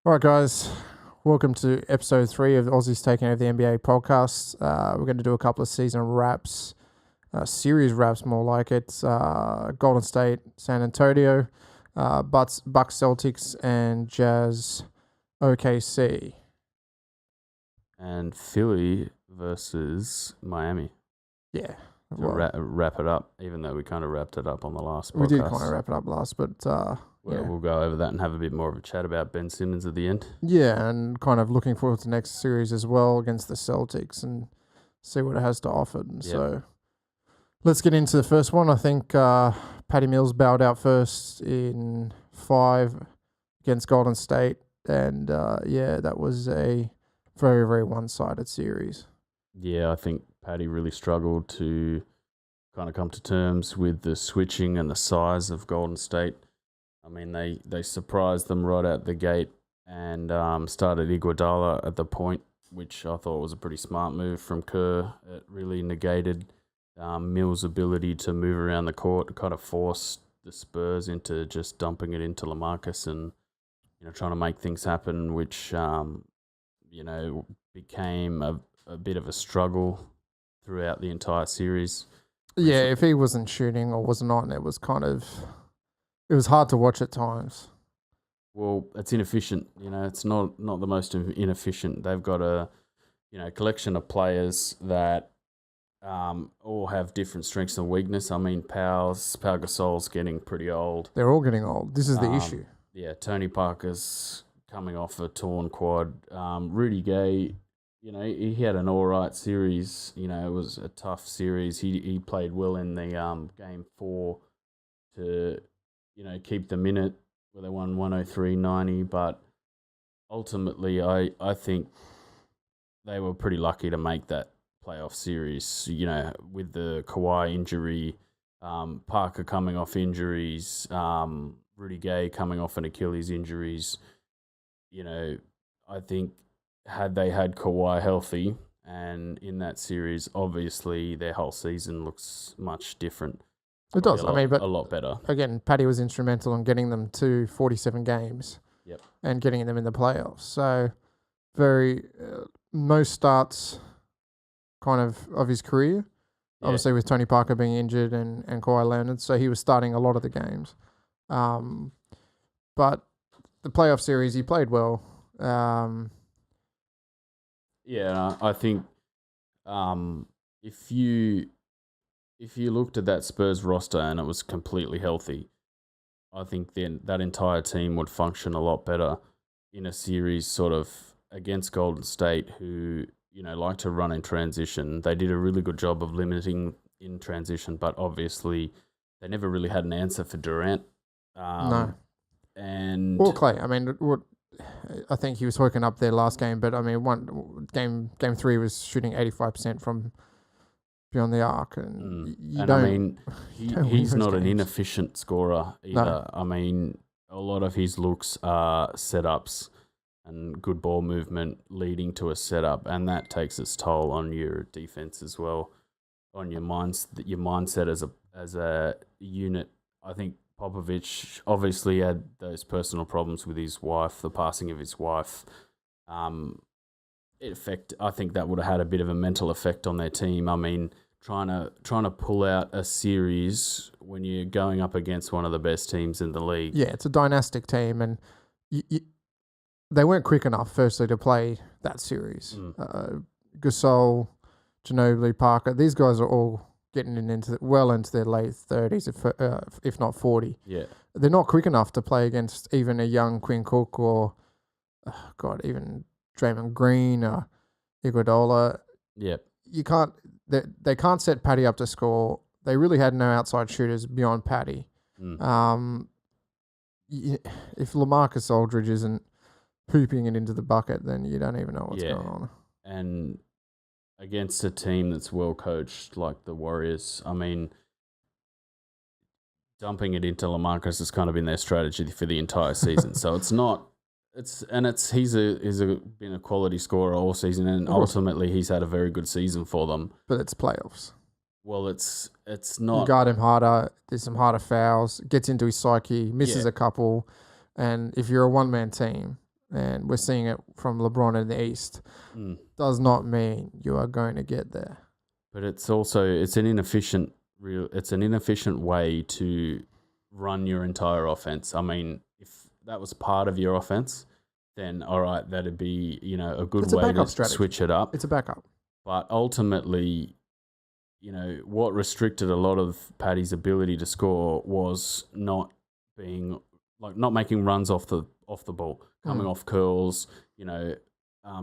All right, guys. Welcome to episode 3 of the Aussies Taking Over the NBA podcast. We're going to do a couple of season wraps, series wraps more like it. Golden State, San Antonio, Bucks Celtics, and Jazz OKC. And Philly versus Miami Yeah. to Well, wrap it up, even though we kind of wrapped it up on the last podcast. we did kind of wrap it up last, but yeah. We'll go over that and have a bit more of a chat about Ben Simmons at the end. Yeah, and kind of looking forward to the next series as well against the Celtics and see what it has to offer. And so let's get into the first one. I think Patty Mills bowed out first in 5 against Golden State. And that was a very, very one-sided series. Yeah, I think Paddy really struggled to kind of come to terms with the switching and the size of Golden State. I mean, they surprised them right out the gate and started Iguodala at the point, which I thought was a pretty smart move from Kerr. It really negated Mills' ability to move around the court, kind of forced the Spurs into just dumping it into LaMarcus and trying to make things happen, which became a bit of a struggle throughout the entire series. Yeah, if he wasn't shooting or wasn't on, it was hard to watch at times. Well, it's inefficient. It's not the most inefficient. They've got a collection of players that all have different strengths and weakness. I mean, Pau Gasol's getting pretty old. They're all getting old. This is the issue. Yeah, Tony Parker's coming off a torn quad. Rudy Gay, he had an all right series. It was a tough series. He played well in the game 4 to keep them in it, where they won 103-90. But ultimately, I think they were pretty lucky to make that playoff series. With the Kawhi injury, Parker coming off injuries, Rudy Gay coming off an Achilles injuries. I think had they had Kawhi healthy and in that series, obviously their whole season looks much different. It does. But a lot better. Again, Paddy was instrumental in getting them to 47 games. Yep. And getting them in the playoffs. So, very most starts kind of his career. Yeah. Obviously, with Tony Parker being injured and Kawhi Leonard, so he was starting a lot of the games. But the playoff series, he played well. I think if you looked at that Spurs roster and it was completely healthy, I think then that entire team would function a lot better in a series sort of against Golden State, who like to run in transition. They did a really good job of limiting in transition, but obviously they never really had an answer for Durant. No. Or Clay. I mean, I think he was hooking up their last game, but I mean, game 3 was shooting 85% from beyond the arc, and he's not an inefficient scorer either. No. I mean, a lot of his looks are setups and good ball movement leading to a setup, and that takes its toll on your defense as well, on your mindset as a unit. I think Popovich obviously had those personal problems with his wife, the passing of his wife. I think that would have had a bit of a mental effect on their team. I mean, trying to pull out a series when you're going up against one of the best teams in the league. Yeah, it's a dynastic team, and they weren't quick enough, firstly, to play that series. Gasol, Ginobili, Parker, these guys are all getting into their late 30s, if not 40. Yeah, they're not quick enough to play against even a young Quinn Cook or, even Draymond Green or Iguodala. Yep. You can't. They can't set Paddy up to score. They really had no outside shooters beyond Paddy. If LaMarcus Aldridge isn't pooping it into the bucket, then you don't even know what's going on. And against a team that's well coached like the Warriors, I mean, dumping it into LaMarcus has kind of been their strategy for the entire season. So it's not. He's been a quality scorer all season, and ultimately he's had a very good season for them. But it's playoffs. Well, it's not. You guard him harder. There's some harder fouls. Gets into his psyche. Misses a couple, and if you're a one-man team, and we're seeing it from LeBron in the East, does not mean you are going to get there. But it's also it's an inefficient way to run your entire offense. I mean, if that was part of your offense, then all right, that'd be a good way to switch it up. It's a backup. But ultimately, what restricted a lot of Paddy's ability to score was not making runs off the ball, coming off curls,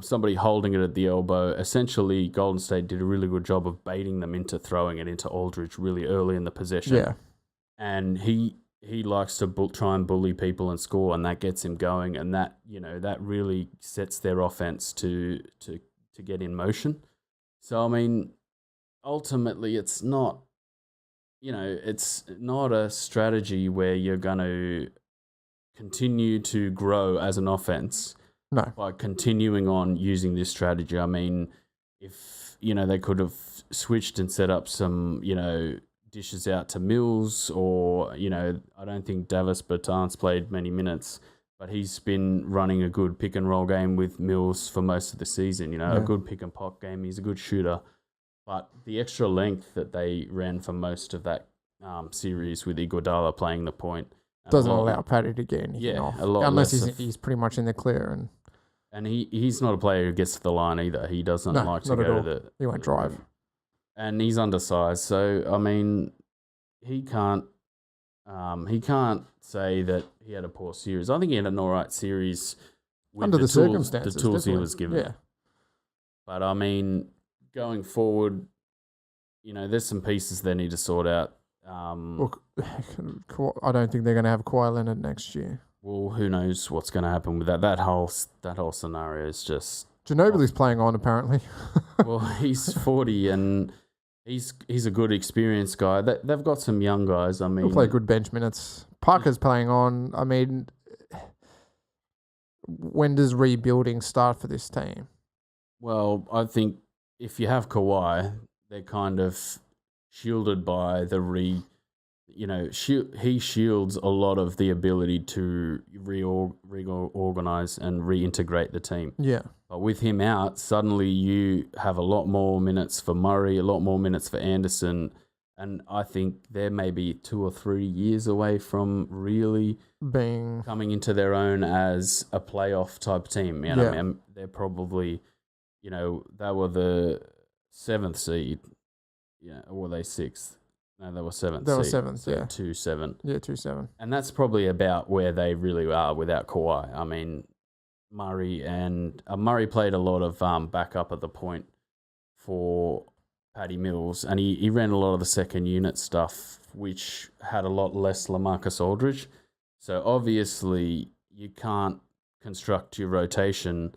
somebody holding it at the elbow. Essentially, Golden State did a really good job of baiting them into throwing it into Aldridge really early in the possession. Yeah. And he likes to try and bully people and score, and that gets him going, and that that really sets their offense to get in motion. So I mean, ultimately, it's not a strategy where you're going to continue to grow as an offense. No. By continuing on using this strategy. I mean, if they could have switched and set up some dishes out to Mills, or I don't think Davis Bertans played many minutes, but he's been running a good pick and roll game with Mills for most of the season. A good pick and pop game. He's a good shooter, but the extra length that they ran for most of that series with Iguodala playing the point doesn't allow Paddy to get anything off, unless he's pretty much in the clear. And he's not a player who gets to the line either. He doesn't like to go to the... He won't drive. And he's undersized. So, I mean, he can't say that he had a poor series. I think he had an all right series with under the circumstances. The tools definitely. he was given. Yeah. But, I mean, going forward, there's some pieces they need to sort out. Look, I don't think they're going to have Kawhi Leonard next year. Well, who knows what's going to happen with that? That whole scenario is just... Ginobili's playing on, apparently. Well, he's 40 and he's a good experienced guy. They've got some young guys. I mean... He'll play good bench minutes. Parker's playing on. I mean, when does rebuilding start for this team? Well, I think if you have Kawhi, they're kind of shielded by the he shields a lot of the ability to reorganize and reintegrate the team. Yeah. But with him out, suddenly you have a lot more minutes for Murray, a lot more minutes for Anderson, and I think they're maybe 2 or 3 years away from really coming into their own as a playoff type team. I mean, they're probably, they were the 7th seed, or were they 6th? No, they were 7th. They were 7th, so 2-7. Yeah, 2-7. And that's probably about where they really are without Kawhi. I mean, Murray played a lot of backup at the point for Patty Mills, and he ran a lot of the second unit stuff, which had a lot less LaMarcus Aldridge. So obviously you can't construct your rotation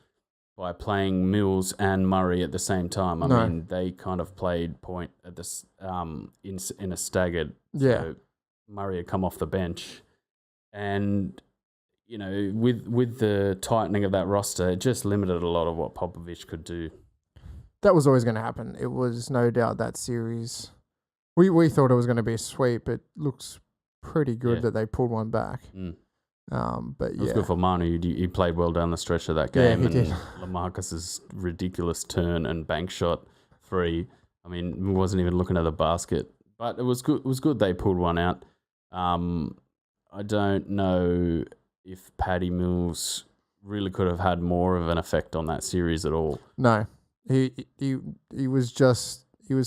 by playing Mills and Murray at the same time. I mean, they kind of played point at this in a staggered. Yeah. So Murray had come off the bench, and with the tightening of that roster, it just limited a lot of what Popovich could do. That was always going to happen. It was no doubt that series. We thought it was going to be a sweep. It looks pretty good that they pulled one back. But it was good for Manu. He played well down the stretch of that game. Yeah, he did. LaMarcus's ridiculous turn and bank shot 3. I mean, he wasn't even looking at the basket. But it was good. It was good they pulled one out. I don't know if Patty Mills really could have had more of an effect on that series at all. No, he was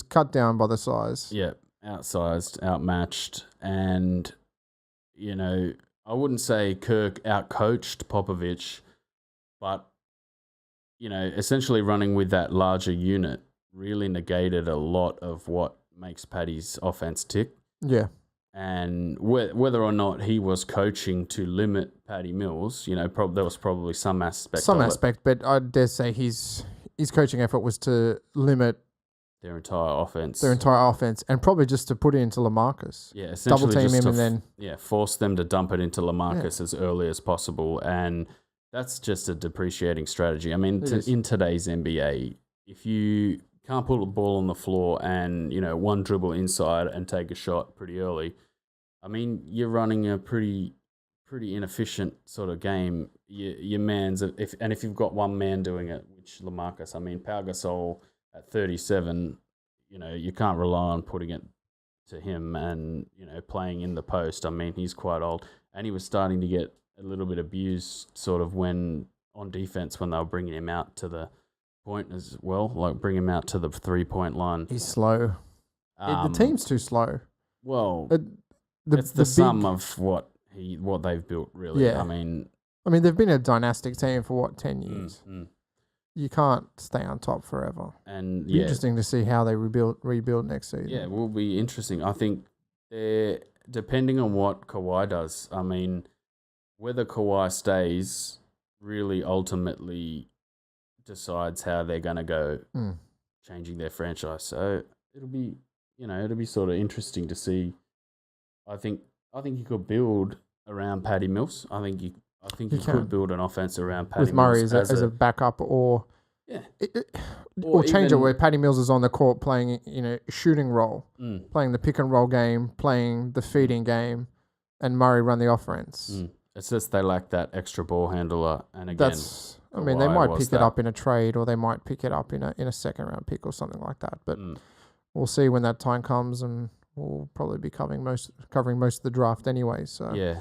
cut down by the size. Yeah, outsized, outmatched, and I wouldn't say Kirk outcoached Popovich, but essentially running with that larger unit really negated a lot of what makes Patty's offense tick. Yeah. And whether or not he was coaching to limit Patty Mills, there was probably some aspect. But I dare say his coaching effort was to limit their entire offense, and probably just to put it into LaMarcus. Yeah, essentially double team him and then force them to dump it into LaMarcus as early as possible, and that's just a depreciating strategy. I mean, in today's NBA, if you can't put the ball on the floor and one dribble inside and take a shot pretty early, I mean, you're running a pretty inefficient sort of game. your man's if you've got one man doing it, which LaMarcus, I mean, Pau Gasol at 37, you can't rely on putting it to him and playing in the post. I mean, he's quite old, and he was starting to get a little bit abused, sort of when on defense when they were bringing him out to the point as well, like bring him out to the 3-point line. He's slow. The team's too slow. Well, it's the sum of what they've built, really. Yeah. I mean, they've been a dynastic team for 10 years. You can't stay on top forever. And interesting to see how they rebuild next season. Yeah, it will be interesting. I think depending on what Kawhi does, I mean, whether Kawhi stays really ultimately decides how they're going to go changing their franchise. So it'll be sort of interesting to see. I think you could build around Patty Mills. I think you could build an offense around Patty with Murray Mills as a backup, or or change it where Patty Mills is on the court playing shooting role, playing the pick and roll game, playing the feeding game, and Murray run the offense. It's just they lack that extra ball handler, and again, they might pick it up in a trade, or they might pick it up in a second round pick or something like that. But we'll see when that time comes, and we'll probably be covering most of the draft anyway. So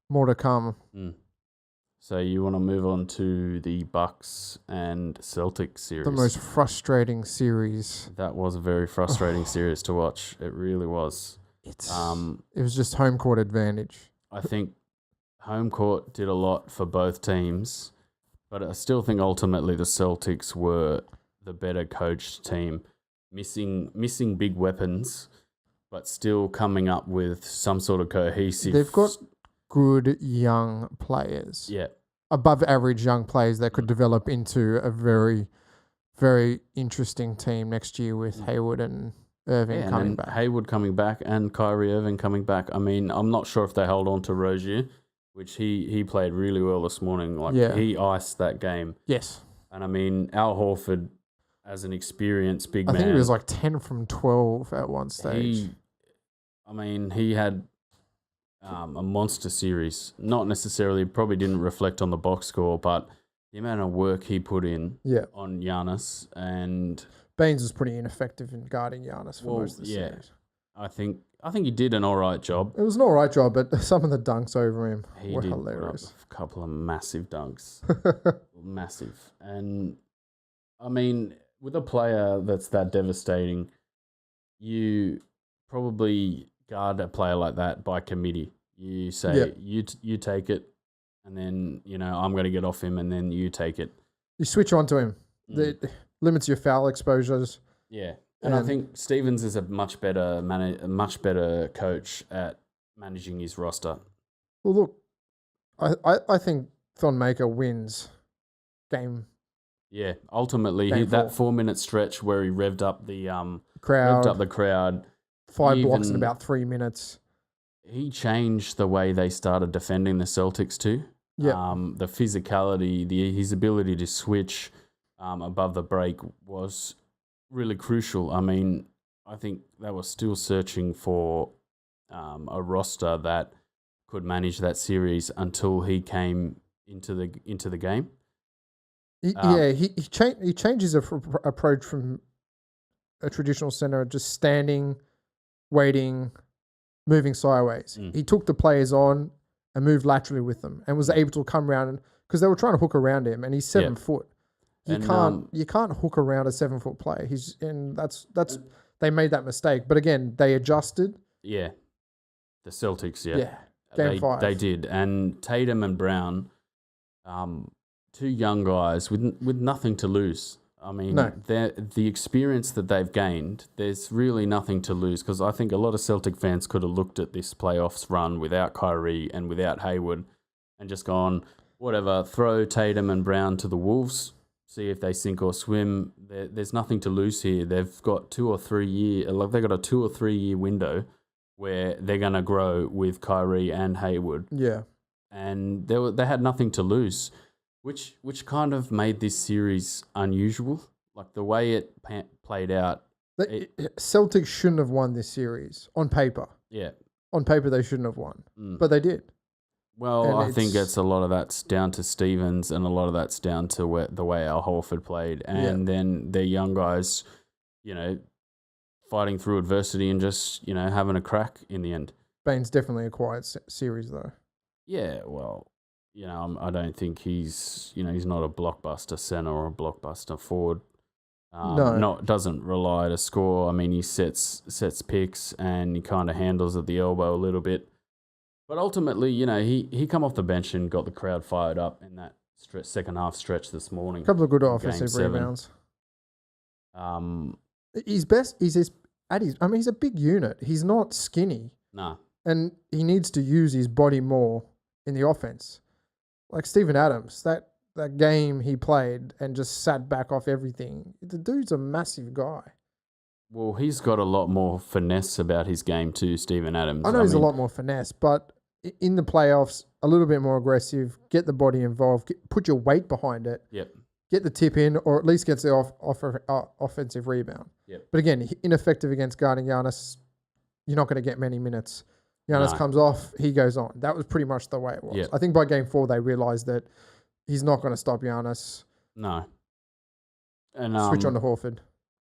more to come. So you want to move on to the Bucks and Celtics series? The most frustrating series. That was a very frustrating series to watch. It really was. It was just home court advantage. I think home court did a lot for both teams, but I still think ultimately the Celtics were the better coached team, missing big weapons, but still coming up with some sort of cohesive. They've got good young players. Yeah. Above average young players that could develop into a very, very interesting team next year with Hayward and Irving coming back. Hayward coming back and Kyrie Irving coming back. I mean, I'm not sure if they hold on to Rozier, which he played really well this morning. He iced that game. Yes. And I mean, Al Horford, as an experienced big man. I think he was like 10 from 12 at one stage. He had a monster series. Not necessarily, probably didn't reflect on the box score, but the amount of work he put in on Giannis, and Baynes was pretty ineffective in guarding Giannis for most of the series. I think he did an all right job. It was an all right job, but some of the dunks over him were hilarious. A couple of massive dunks. Massive. And I mean, with a player that's that devastating, you probably guard a player like that by committee. You say, you take it, and then, I'm going to get off him, and then you take it. You switch onto him. That limits your foul exposures. Yeah. And I think Stevens is a much better coach at managing his roster. Well, look, I think Thon Maker wins game. Yeah, ultimately, that 4-minute stretch where he revved up the crowd. 5 blocks in about 3 minutes. He changed the way they started defending the Celtics too. Yeah. The physicality, his ability to switch above the break was really crucial. I mean, I think they were still searching for a roster that could manage that series until he came into the game. He changes approach from a traditional center, just standing, waiting, moving sideways. He took the players on and moved laterally with them, and was able to come around, because they were trying to hook around him, and he's 7 foot. You can't hook around a 7 foot player. They made that mistake, but again, they adjusted. Yeah, the Celtics. Game 5. They did, and Tatum and Brown, 2 young guys with nothing to lose. I mean, the experience that they've gained, there's really nothing to lose, because I think a lot of Celtic fans could have looked at this playoffs run without Kyrie and without Hayward and just gone, whatever, throw Tatum and Brown to the Wolves, see if they sink or swim. There's nothing to lose here. They've got 2 or 3 year, they've got a 2 or 3 year window where they're going to grow with Kyrie and Hayward. Yeah. And they had nothing to lose. Which kind of made this series unusual, like the way it played out. Celtics shouldn't have won this series on paper. Yeah, on paper they shouldn't have won, but they did. Well, I think it's a lot of that's down to Stevens, and a lot of that's down to the way Al Horford played, and then their young guys, fighting through adversity and just having a crack in the end. Baynes definitely a quiet series though. Yeah, well, I don't think he's not a blockbuster center or a blockbuster forward. Doesn't rely to score. I mean, he sets picks and he kind of handles at the elbow a little bit. But ultimately, he come off the bench and got the crowd fired up in that second half stretch this morning. A couple of good offensive rebounds. He's best. He's a big unit. He's not skinny. Nah. And he needs to use his body more in the offense. Like Steven Adams, that game he played and just sat back off everything. The dude's a massive guy. Well, he's got a lot more finesse about his game too, Steven Adams. I know he's a lot more finesse, but in the playoffs, a little bit more aggressive, get the body involved, put your weight behind it. Yep. Get the tip in, or at least gets the offensive rebound. Yep. But again, ineffective against guarding Giannis. You're not going to get many minutes. Giannis comes off, he goes on. That was pretty much the way it was. Yep. I think by game 4, they realized that he's not going to stop Giannis. No. And switch on to Horford.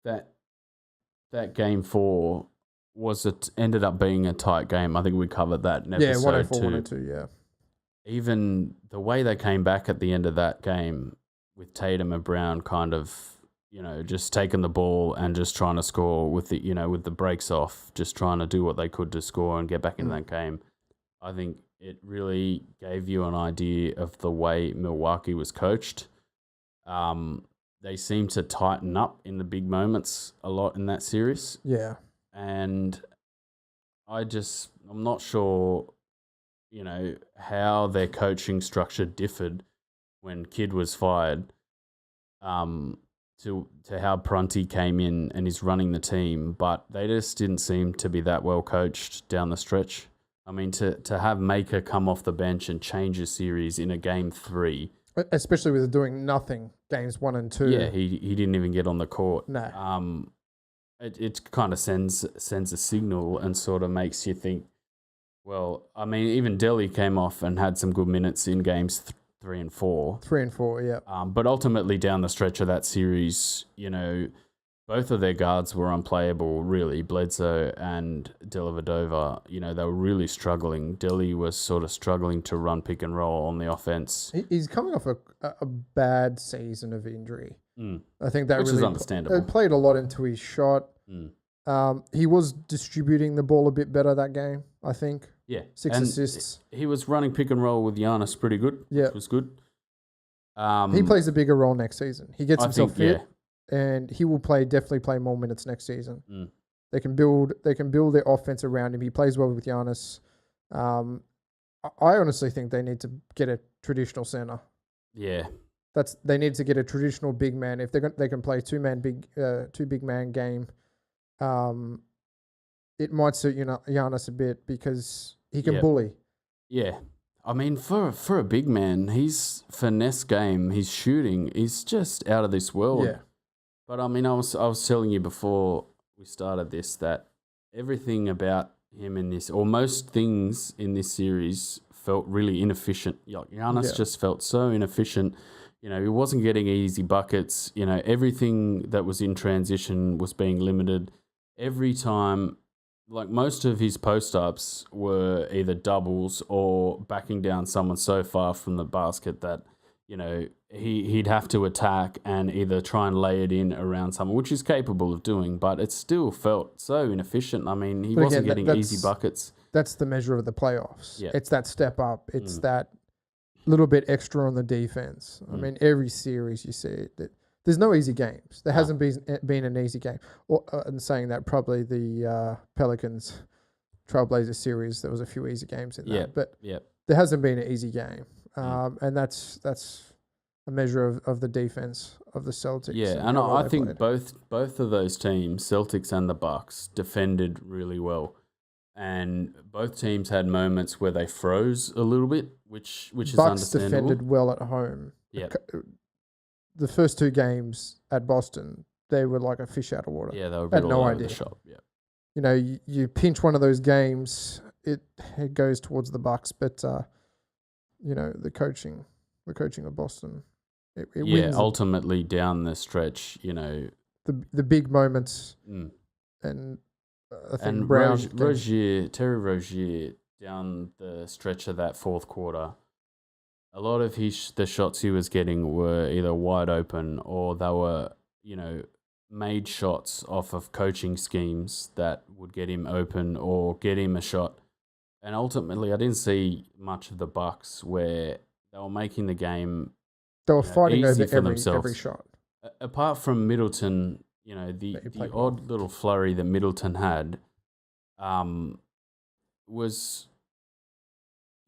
That game 4 ended up being a tight game. I think we covered that in episode 2. 102, yeah. Even the way they came back at the end of that game with Tatum and Brown kind of, just taking the ball and just trying to score with the breaks off, just trying to do what they could to score and get back into that game. I think it really gave you an idea of the way Milwaukee was coached. They seemed to tighten up in the big moments a lot in that series. Yeah. And I'm not sure, how their coaching structure differed when Kidd was fired, to how Prunty came in and is running the team, but they just didn't seem to be that well coached down the stretch. I mean, to have Maker come off the bench and change a series in a game 3, especially with doing nothing, games 1 and 2. Yeah, he didn't even get on the court. No. It kind of sends a signal and sort of makes you think, well, I mean, even Delhi came off and had some good minutes in games 3 and 4. 3 and 4, yeah. But ultimately down the stretch of that series, both of their guards were unplayable, really. Bledsoe and Dellavedova, they were really struggling. Delhi was sort of struggling to run pick and roll on the offense. He's coming off a bad season of injury. I think that Which really is understandable. Played a lot into his shot. He was distributing the ball a bit better that game, I think. Yeah. 6 assists. He was running pick and roll with Giannis pretty good. Yeah. Which was good. He plays a bigger role next season. He gets himself fit. Yeah. And he will definitely play more minutes next season. They can build their offense around him. He plays well with Giannis. I honestly think they need to get a traditional center. Yeah. They need to get a traditional big man. If they can play two big man game, it might suit Giannis a bit because he can bully. Yeah. I mean, for a big man, his finesse game, his shooting is just out of this world. Yeah. But I mean, I was telling you before we started this that everything about him in this, or most things in this series, felt really inefficient. Giannis just felt so inefficient. He wasn't getting easy buckets. Everything that was in transition was being limited. Every time, like most of his post-ups were either doubles or backing down someone so far from the basket that, he'd have to attack and either try and lay it in around someone, which he's capable of doing, but it still felt so inefficient. I mean, he wasn't getting easy buckets. That's the measure of the playoffs. Yeah. It's that step up. It's that little bit extra on the defense. I mean, every series you see it. There's no easy games. There hasn't been an easy game. And saying that, probably the Pelicans Trailblazer series, there was a few easy games in that. But there hasn't been an easy game. And that's a measure of the defense of the Celtics. Yeah, and I think both of those teams, Celtics and the Bucks, defended really well. And both teams had moments where they froze a little bit, which is Bucks understandable. defended well at home. Yeah. The first 2 games at Boston, they were like a fish out of water. Yeah, they were a bit all over the shop. Yeah. You pinch one of those games, it goes towards the Bucks. But the coaching of Boston. It Yeah, wins ultimately down the stretch, the big moments, mm. and I think and Brown Terry Rozier down the stretch of that fourth quarter. A lot of the shots he was getting were either wide open or they were, made shots off of coaching schemes that would get him open or get him a shot. And ultimately, I didn't see much of the Bucks where they were making the game. They were fighting easy over for themselves. every shot. Apart from Middleton, the odd little flurry that Middleton had, was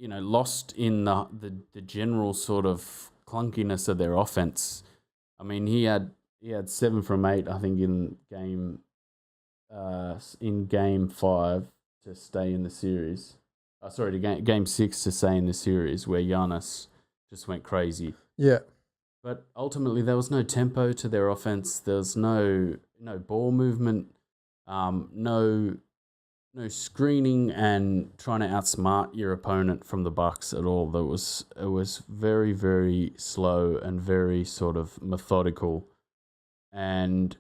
lost in the general sort of clunkiness of their offense. I mean, he had 7 from 8, I think, in game 5 to stay in the series. Game 6 to stay in the series, where Giannis just went crazy. Yeah. But ultimately, there was no tempo to their offense. There was no ball movement, no screening and trying to outsmart your opponent from the Bucks at all. It was very, very slow and very sort of methodical. And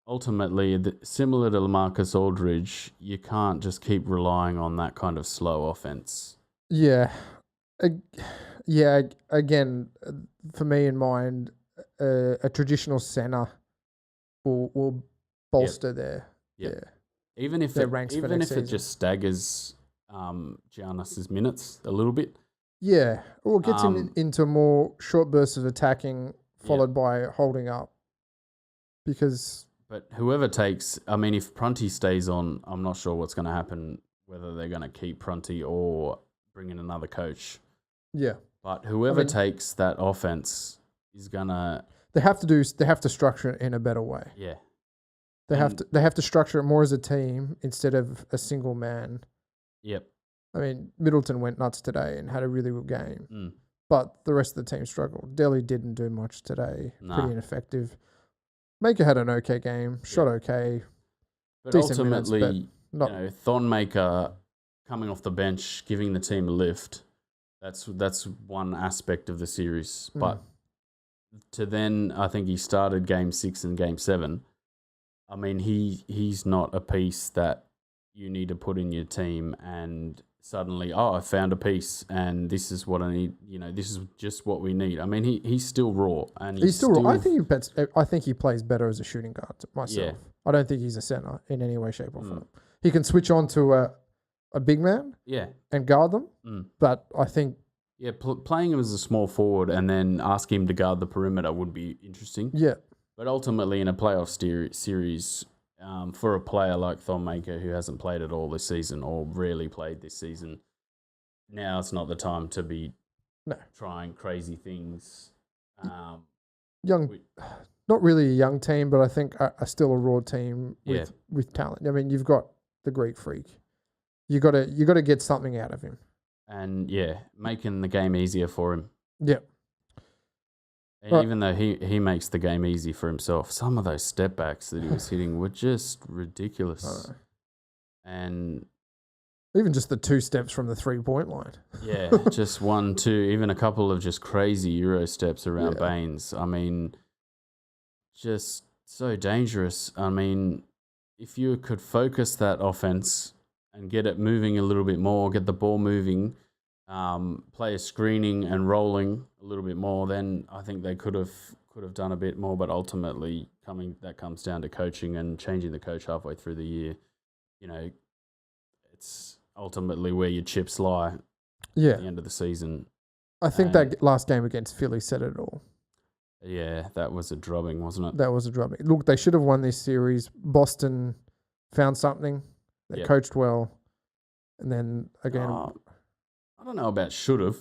ultimately, similar to LaMarcus Aldridge, you can't just keep relying on that kind of slow offense. Yeah. Yeah, again, for me in mind, a traditional center will bolster their Even if it just staggers Giannis's minutes a little bit. Yeah, or gets him into more short bursts of attacking, followed by holding up. But whoever takes, I mean, if Prunty stays on, I'm not sure what's going to happen, whether they're going to keep Prunty or bring in another coach. Yeah. But whoever takes that offense is gonna. They have to structure it in a better way. Yeah. They have to structure it more as a team instead of a single man. Yep. I mean, Middleton went nuts today and had a really good game, but the rest of the team struggled. Delhi didn't do much today. Nah. Pretty ineffective. Maker had an okay game, shot okay, but ultimately, minutes, Thon Maker coming off the bench, giving the team a lift. That's one aspect of the series. But to then, I think he started game 6 and game 7. I mean, he's not a piece that you need to put in your team and suddenly, I found a piece and this is what I need. This is just what we need. I mean, he's still raw and he's still raw. I think he plays better as a shooting guard myself. Yeah. I don't think he's a center in any way, shape, or form. He can switch on to a big man, and guard them. But I think, playing him as a small forward and then ask him to guard the perimeter would be interesting. Yeah, but ultimately in a playoff series, for a player like Thon Maker who hasn't played at all this season or rarely played this season, now it's not the time to be trying crazy things. Not really a young team, but I think still a raw team with talent. I mean, you've got the Greek Freak. You got to get something out of him. And making the game easier for him. Yep. And even though he makes the game easy for himself, some of those step backs that he was hitting were just ridiculous. And even just the 2 steps from the 3-point line. Just 1, 2, even a couple of just crazy Euro steps around Baynes. I mean, just so dangerous. I mean, if you could focus that offense and get it moving a little bit more, get the ball moving, play a screening and rolling a little bit more, then I think they could have done a bit more. But ultimately, that comes down to coaching and changing the coach halfway through the year. It's ultimately where your chips lie at the end of the season. I think that last game against Philly said it all. Yeah, that was a drubbing, wasn't it? That was a drubbing. Look, they should have won this series. Boston found something. They coached well. And then, again... I don't know about should have,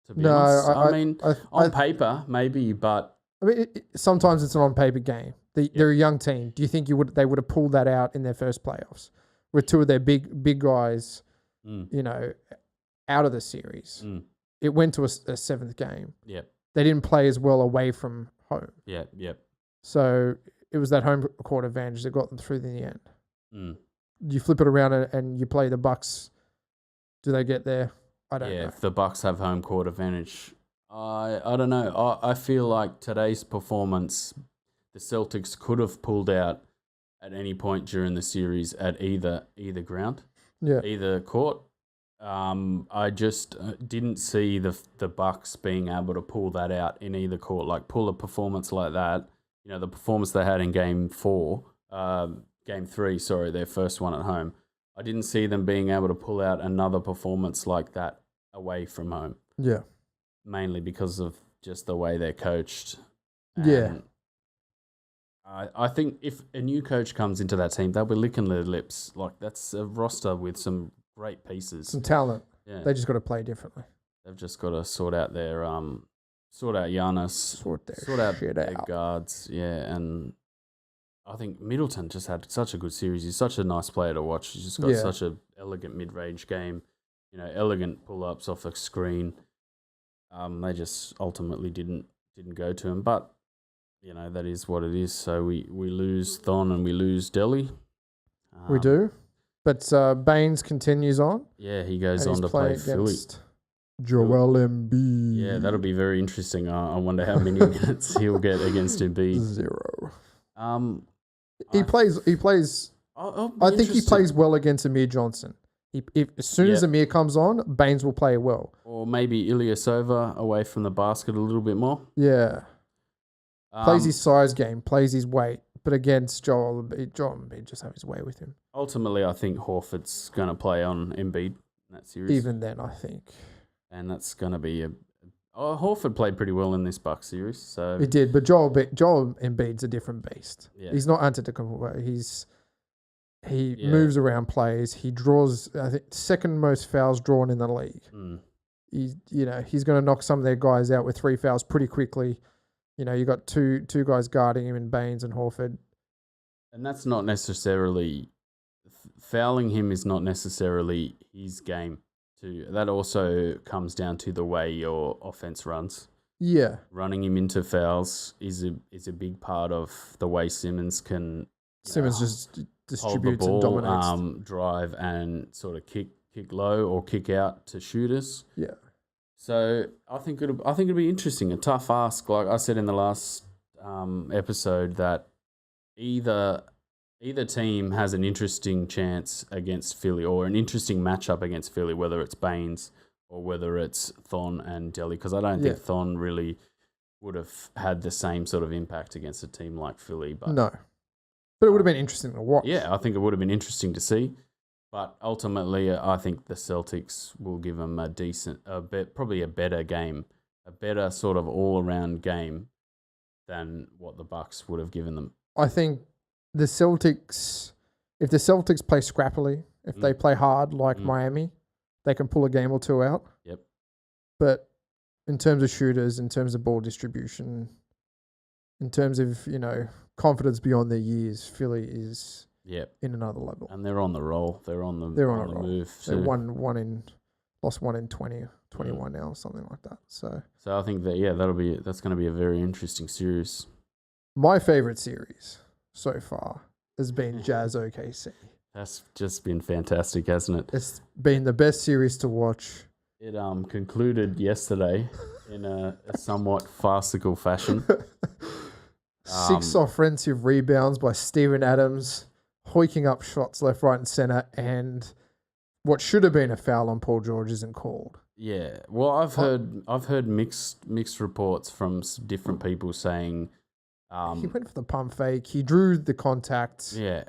to be honest. I mean, on paper, maybe, but... I mean, sometimes it's an on-paper game. They're a young team. Do you think they would have pulled that out in their first playoffs? With 2 of their big guys, out of the series. It went to a 7th game. Yep. They didn't play as well away from home. Yep. So it was that home court advantage that got them through in the end. You flip it around and you play the Bucks. Do they get there? I don't know. If the Bucks have home court advantage, I don't know. I feel like today's performance, the Celtics could have pulled out at any point during the series at either ground, either court. I just didn't see the Bucks being able to pull that out in either court, like pull a performance like that. You know, the performance they had in Game 3, sorry, their first one at home. I didn't see them being able to pull out another performance like that away from home. Yeah. Mainly because of just the way they're coached. Yeah. I think if a new coach comes into that team, they'll be licking their lips. Like, that's a roster with some great pieces. Some talent. Yeah. They just got to play differently. They've just got to sort out Giannis, sort out their guards. Yeah, and I think Middleton just had such a good series. He's such a nice player to watch. He's just got such an elegant mid-range game. You know, elegant pull-ups off a screen. They just ultimately didn't go to him, but you know that is what it is. So we lose Thon and we lose Delly. We do, but Baynes continues on. Yeah, he goes on to play Philly. Joel Embiid. Yeah, that'll be very interesting. I wonder how many minutes he'll get against Embiid. 0. He plays. I think he plays well against Amir Johnson. As soon as Amir comes on, Baynes will play well. Or maybe Ilyasova away from the basket a little bit more. Yeah. Plays his size game, plays his weight. But against Joel Embiid just have his way with him. Ultimately, I think Horford's going to play on Embiid in that series. Even then, I think. And that's going to be Horford played pretty well in this Bucks series. So he did, but Joel Embiid's a different beast. Yeah. He's not Antetokounmpo. He moves around plays. He draws, I think, second most fouls drawn in the league. He's going to knock some of their guys out with 3 fouls pretty quickly. You know, you got two guys guarding him in Baynes and Horford. And that's not necessarily fouling him is not necessarily his game too. That also comes down to the way your offense runs. Yeah, running him into fouls is a big part of the way Simmons can. Simmons just distributes hold the ball, and dominates. Drive and sort of kick low or kick out to shooters. Yeah. So I think it'll be interesting. A tough ask, like I said in the last episode, that either team has an interesting chance against Philly or an interesting matchup against Philly, whether it's Baynes or whether it's Thon and Delly, because I don't think Thon really would have had the same sort of impact against a team like Philly. But no. But it would have been interesting to watch. Yeah, I think it would have been interesting to see. But ultimately, I think the Celtics will give them probably a better game, a better sort of all-around game than what the Bucks would have given them. I think the Celtics, if the Celtics play scrappily, if they play hard like Miami, they can pull a game or two out. Yep. But in terms of shooters, in terms of ball distribution, in terms of, confidence beyond their years, Philly is in another level. And they're on the roll. They're on the move. They lost one in 21 now, something like that. So I think that that's going to be a very interesting series. My favorite series so far has been Jazz OKC. That's just been fantastic, hasn't it? It's been the best series to watch. It concluded yesterday in a somewhat farcical fashion. 6 offensive rebounds by Steven Adams, hoiking up shots left, right, and center, and what should have been a foul on Paul George isn't called. Yeah, well, I've heard mixed reports from different people saying he went for the pump fake. He drew the contact. Yeah,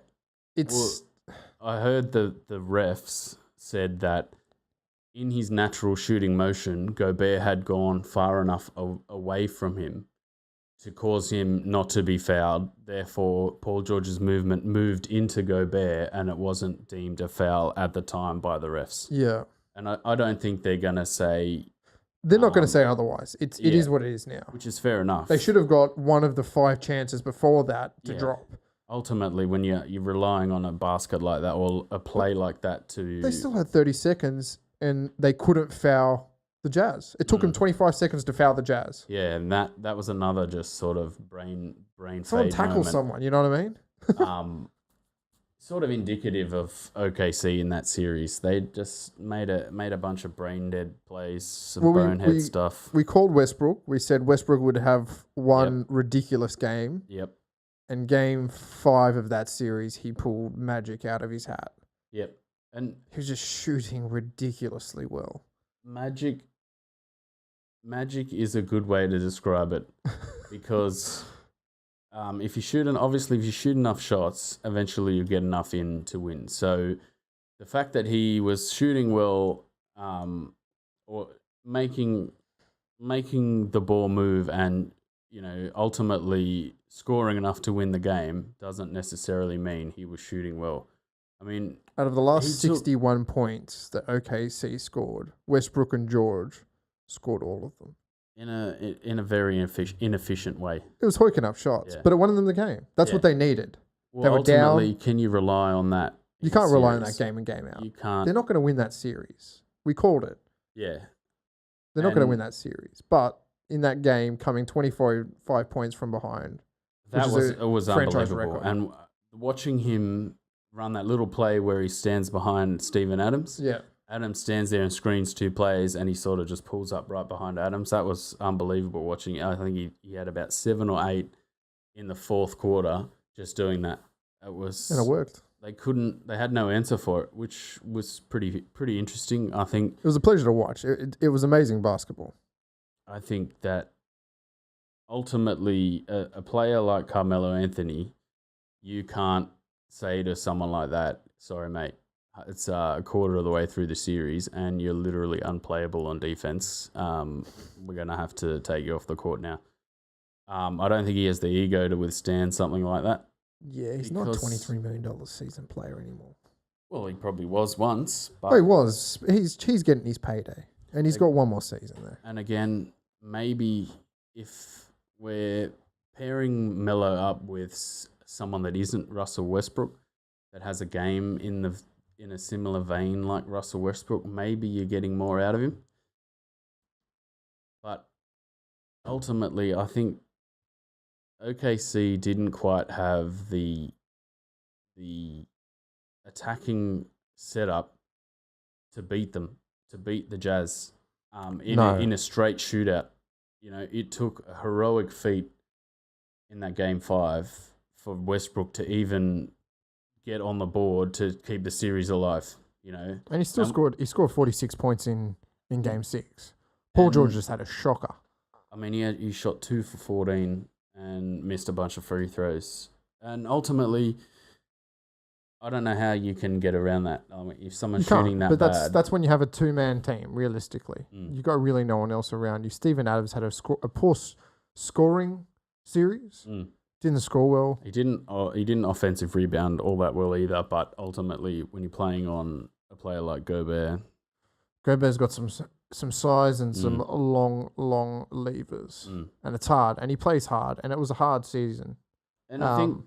I heard the refs said that in his natural shooting motion, Gobert had gone far enough away from him to cause him not to be fouled. Therefore, Paul George's movement moved into Gobert, and it wasn't deemed a foul at the time by the refs. Yeah. And I don't think they're going to say... They're not going to say otherwise. It is what it is now. Which is fair enough. They should have got one of the 5 chances before that to drop. Ultimately, when you're relying on a basket like that or a play like that to... They still had 30 seconds, and they couldn't foul the Jazz. It took them 25 seconds to foul the Jazz. Yeah, and that was another just sort of brain Someone fade tackle moment. Someone, you know what I mean? sort of indicative of OKC in that series. They just made a bunch of brain dead plays, some bonehead stuff. We called Westbrook. We said Westbrook would have one ridiculous game. Yep. And game 5 of that series, he pulled magic out of his hat. Yep. And he was just shooting ridiculously well. Magic is a good way to describe it because if you shoot enough shots, eventually you get enough in to win. So the fact that he was shooting well, or making the ball move, and ultimately scoring enough to win the game doesn't necessarily mean he was shooting well. I mean, out of the last 61 points that OKC scored, Westbrook and George scored all of them in a very inefficient way. It was hooking up shots, but it won them the game. That's what they needed. Well, they were ultimately, down. Can you rely on that? You can't rely on that game in, game out. You can't. They're not going to win that series. We called it. Yeah. They're not going to win that series. But in that game, coming 25 points from behind, it was unbelievable. Record. And watching him run that little play where he stands behind Steven Adams. Yeah. Adams stands there and screens 2 players, and he sort of just pulls up right behind Adams. That was unbelievable watching. I think he had about 7 or 8 in the fourth quarter just doing that. And it worked. They had no answer for it, which was pretty interesting. I think it was a pleasure to watch. It was amazing basketball. I think that ultimately a player like Carmelo Anthony, you can't say to someone like that, sorry, mate, it's a quarter of the way through the series and you're literally unplayable on defense. We're going to have to take you off the court now. I don't think he has the ego to withstand something like that. Yeah, he's not a $23 million season player anymore. Well, he probably was once. But he was. He's getting his payday. And he's got one more season there. And again, maybe if we're pairing Melo up with someone that isn't Russell Westbrook, that has a game in a similar vein like Russell Westbrook, maybe you're getting more out of him. But ultimately, I think OKC didn't quite have the attacking setup to beat them, to beat the Jazz in a straight shootout. It took a heroic feat in that game 5 for Westbrook to even get on the board to keep the series alive. And he still scored. He scored 46 points in game 6. Paul George just had a shocker. I mean, he shot 2 for 14 and missed a bunch of free throws. And ultimately, I don't know how you can get around that. I mean, if someone's shooting that bad. But that's when you have a 2-man team, realistically. You got really no one else around you. Steven Adams had a poor scoring series. Didn't score well. He didn't offensive rebound all that well either, but ultimately, when you're playing on a player like Gobert's got some size and some long levers. And it's hard. And he plays hard. And it was a hard season. And I think...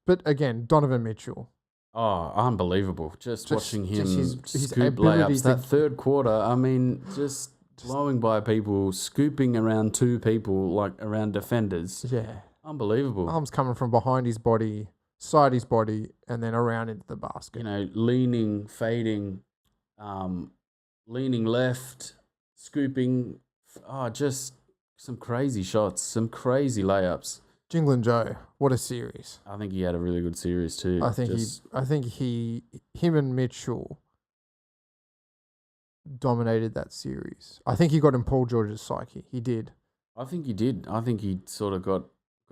But again, Donovan Mitchell. Oh, unbelievable. Just watching him scoop layups. That third quarter, I mean, just blowing by people, scooping around 2 people, like around defenders. Yeah. Unbelievable. Arms coming from behind his body, side his body, and then around into the basket. Leaning, fading, leaning left, scooping. Oh, just some crazy shots, some crazy layups. Jinglin Joe, what a series! I think he had a really good series too. I think him and Mitchell dominated that series. I think he got in Paul George's psyche. He did. I think he did. I think he sort of got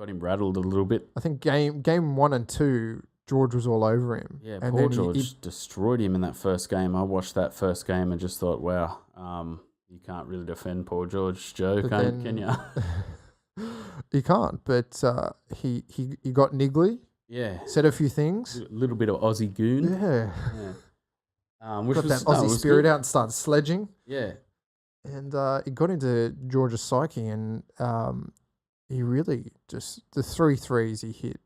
him rattled a little bit. I think game 1 and 2, George was all over him. Yeah, and Paul George destroyed him in that first game. I watched that first game and just thought, wow, you can't really defend Paul George, Joe, can you? He can't, but he got niggly. Yeah. Said a few things. A little bit of Aussie goon. Yeah. Which got that Aussie spirit out and started sledging. Yeah. And it got into George's psyche, and he really just, the 3 threes he hit.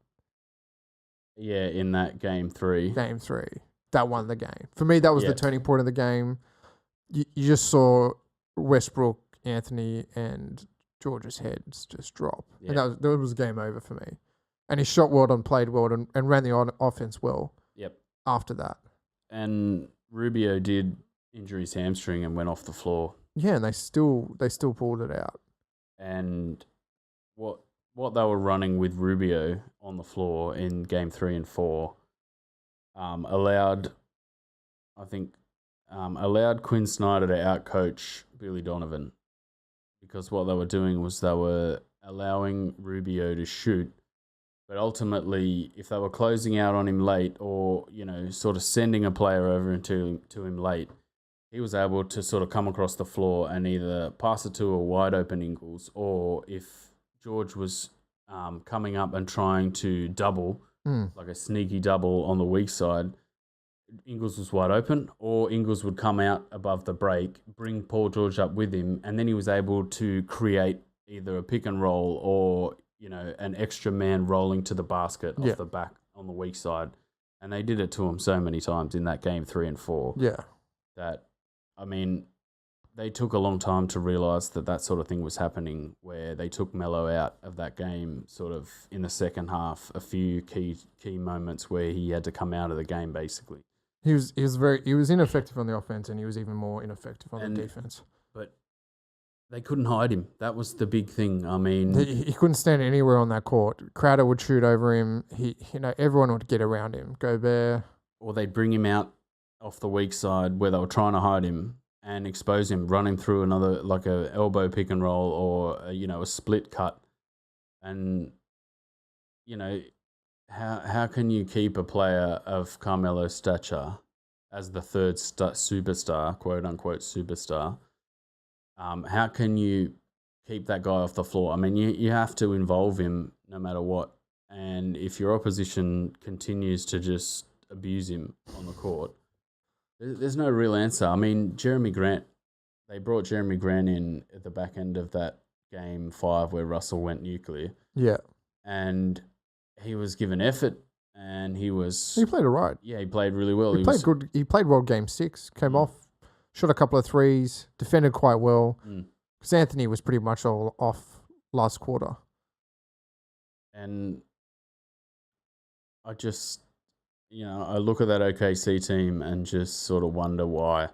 Yeah, in that game 3. Game 3. That won the game. For me, that was the turning point of the game. You just saw Westbrook, Anthony, and George's heads just drop. Yeah. And that was game over for me. And he shot well and played well and ran the offense well. Yep. after that. And Rubio did injure his hamstring and went off the floor. Yeah, and they still pulled it out. And what they were running with Rubio on the floor in game 3 and 4 allowed Quinn Snyder to outcoach Billy Donovan, because what they were doing was they were allowing Rubio to shoot, but ultimately if they were closing out on him late, or sort of sending a player over to him late, he was able to sort of come across the floor and either pass it to a wide open Ingles, or if George was coming up and trying to double, like a sneaky double on the weak side, Ingles was wide open, or Ingles would come out above the break, bring Paul George up with him, and then he was able to create either a pick and roll or an extra man rolling to the basket off the back on the weak side. And they did it to him so many times in that game 3 and 4. Yeah. That, I mean, they took a long time to realise that sort of thing was happening, where they took Melo out of that game sort of in the second half, a few key moments where he had to come out of the game basically. He was ineffective on the offense, and he was even more ineffective on the defense. But they couldn't hide him. That was the big thing. I mean, he couldn't stand anywhere on that court. Crowder would shoot over him. Everyone would get around him. Gobert, or they'd bring him out off the weak side where they were trying to hide him and expose him, run him through another, like a elbow pick and roll, or a split cut. And how can you keep a player of Carmelo's stature as the third superstar, quote unquote superstar? How can you keep that guy off the floor? I mean, you have to involve him no matter what. And if your opposition continues to just abuse him on the court, there's no real answer. I mean, they brought Jeremy Grant in at the back end of that game 5 where Russell went nuclear. Yeah. And he was given effort, and he played all right. Yeah, he played really well. He played good. He played well game 6, came off, shot a couple of threes, defended quite well. Because Anthony was pretty much all off last quarter. And I just, I look at that OKC team and just sort of wonder why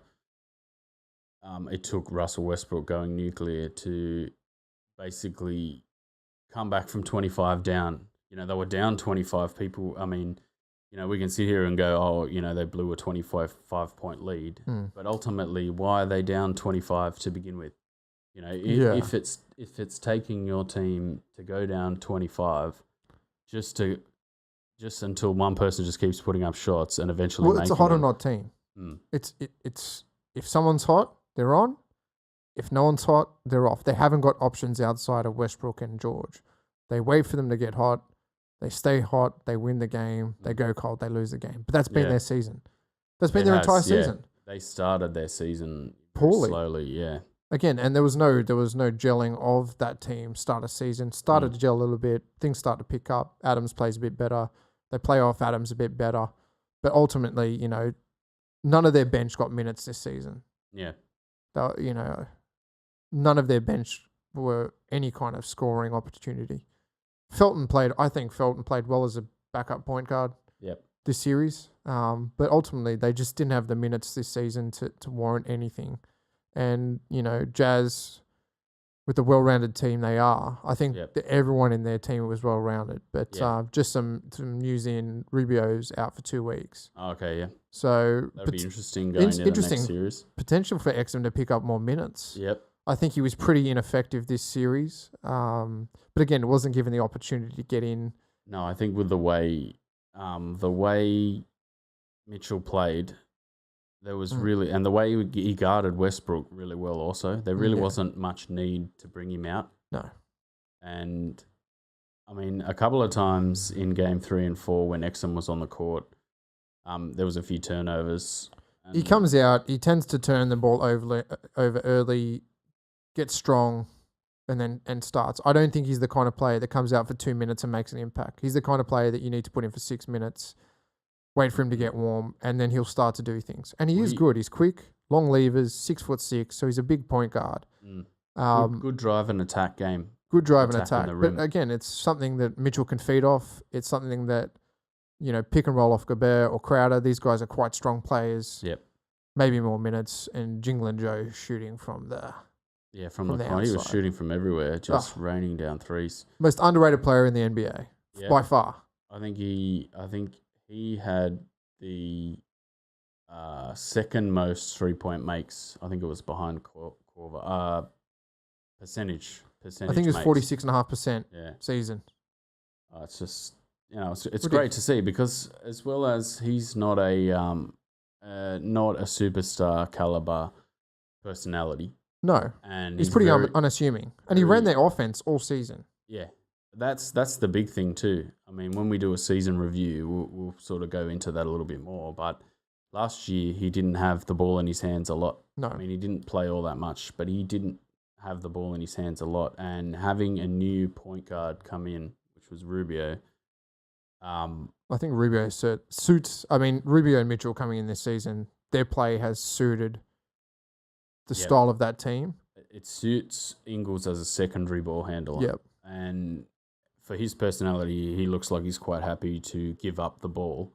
it took Russell Westbrook going nuclear to basically come back from 25 down. They were down 25 people. I mean, we can sit here and go, they blew a 25-point lead. But ultimately, why are they down 25 to begin with? If it's taking your team to go down 25 just until one person just keeps putting up shots and eventually it's a hot or not team. It's if someone's hot, they're on. If no one's hot, they're off. They haven't got options outside of Westbrook and George. They wait for them to get hot. They stay hot. They win the game. They go cold. They lose the game. But that's been their season. That's been their entire season. They started their season poorly, slowly. Yeah. Again, and there was no gelling of that team start a season. Started to gel a little bit. Things start to pick up. Adams plays a bit better. They play off Adams a bit better. But ultimately, none of their bench got minutes this season. Yeah. None of their bench were any kind of scoring opportunity. I think Felton played well as a backup point guard this series. But ultimately, they just didn't have the minutes this season to warrant anything. And, Jazz, with the well-rounded team they are, I think that everyone in their team was well-rounded. But just some news in Rubio's out for 2 weeks. Okay, yeah. So that'd be interesting going into the next series. Potential for Exum to pick up more minutes. Yep. I think he was pretty ineffective this series. But again, wasn't given the opportunity to get in. No, I think with the way Mitchell played, there was really, and the way he guarded Westbrook really well also, there really wasn't much need to bring him out. No. And, I mean, a couple of times in game 3 and 4 when Exum was on the court, there was a few turnovers. He comes out, he tends to turn the ball over early, gets strong, and starts. I don't think he's the kind of player that comes out for 2 minutes and makes an impact. He's the kind of player that you need to put in for 6 minutes, wait for him to get warm, and then he'll start to do things. And he is good. He's quick, long levers, 6'6", so he's a big point guard. Good drive and attack game. Good drive and attack. But again, it's something that Mitchell can feed off. It's something that, pick and roll off Gobert or Crowder. These guys are quite strong players. Yep. Maybe more minutes, and Jingle and Joe shooting from the from the corner. He was shooting from everywhere, just raining down threes. Most underrated player in the NBA by far. I think he had the second most 3-point makes. I think it was behind Korver. Percentage. I think it was 46.5% season. It's just it's great to see, because as well as he's not a superstar caliber personality. No, and he's pretty unassuming, and he ran their offense all season. Yeah, that's the big thing too. I mean, when we do a season review, we'll sort of go into that a little bit more. But last year he didn't have the ball in his hands a lot. No, I mean, he didn't play all that much, but he didn't have the ball in his hands a lot. And having a new point guard come in, which was Rubio. I think Rubio suits. I mean, Rubio and Mitchell coming in this season, their play has suited the style of that team. It suits Ingles as a secondary ball handler. Yep. And for his personality, he looks like he's quite happy to give up the ball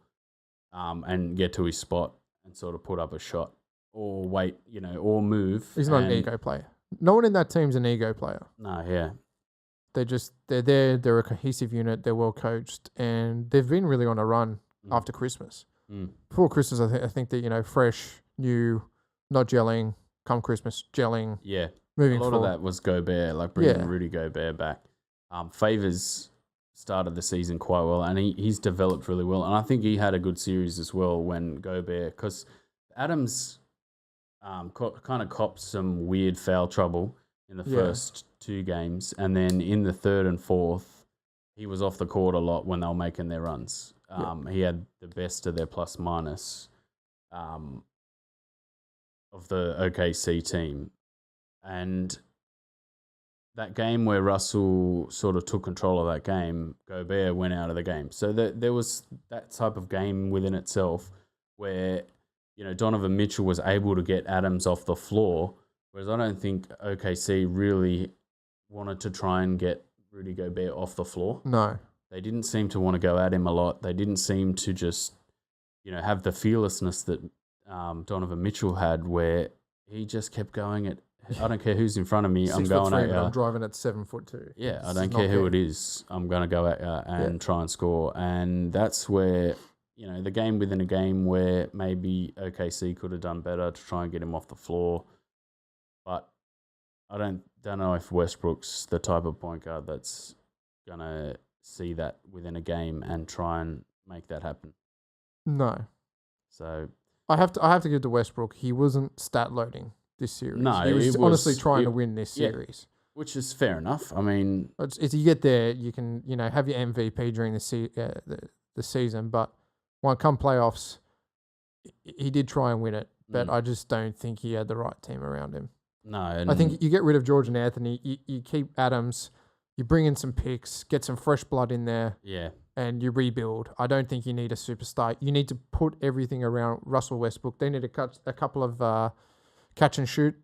and get to his spot and sort of put up a shot or wait, or move. He's not an ego player. No one in that team's an ego player. No, yeah. They're there, they're a cohesive unit, they're well coached, and they've been really on a run after Christmas. Before Christmas, I think that, fresh, new, not gelling, come Christmas, gelling. Yeah. Moving a lot forward. Of that was Gobert, like bringing Rudy Gobert back. Favors started the season quite well, and he's developed really well. And I think he had a good series as well when Gobert, because Adams kind of copped some weird foul trouble in the first 2 games, and then in the third and fourth, he was off the court a lot when they were making their runs. He had the best of their plus minus of the OKC team. And that game where Russell sort of took control of that game, Gobert went out of the game. So there was that type of game within itself where, Donovan Mitchell was able to get Adams off the floor, whereas I don't think OKC really wanted to try and get Rudy Gobert off the floor. No. They didn't seem to want to go at him a lot. They didn't seem to just, have the fearlessness that Donovan Mitchell had, where he just kept going at, I don't care who's in front of me, I'm going at you. I'm driving at 7'2". Yeah, I don't care who it is. I'm going to go at you and try and score. And that's where, the game within a game where maybe OKC could have done better to try and get him off the floor. But I don't know if Westbrook's the type of point guard that's going to see that within a game and try and make that happen. No. So I have to give to Westbrook. He wasn't stat loading this series. No, he was honestly trying to win this series, which is fair enough. I mean, if you get there, you can have your MVP during the season, but when it come playoffs, he did try and win it, but I just don't think he had the right team around him. No, I think you get rid of George and Anthony, you keep Adams, you bring in some picks, get some fresh blood in there, and you rebuild. I don't think you need a superstar. You need to put everything around Russell Westbrook. They need to cut a couple of catch and shoot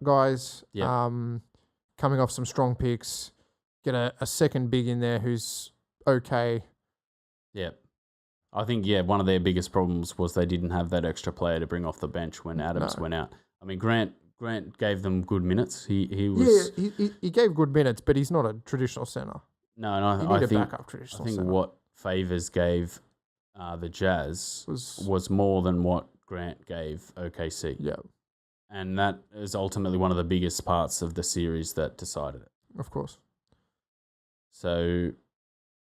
guys, coming off some strong picks, get a second big in there who's okay. Yeah. I think, one of their biggest problems was they didn't have that extra player to bring off the bench when Adams went out. I mean, Grant gave them good minutes. He was... Yeah, he gave good minutes, but he's not a traditional center. No, and I think center. What Favors gave the Jazz was more than what Grant gave OKC. Yeah. And that is ultimately one of the biggest parts of the series that decided it. Of course. So,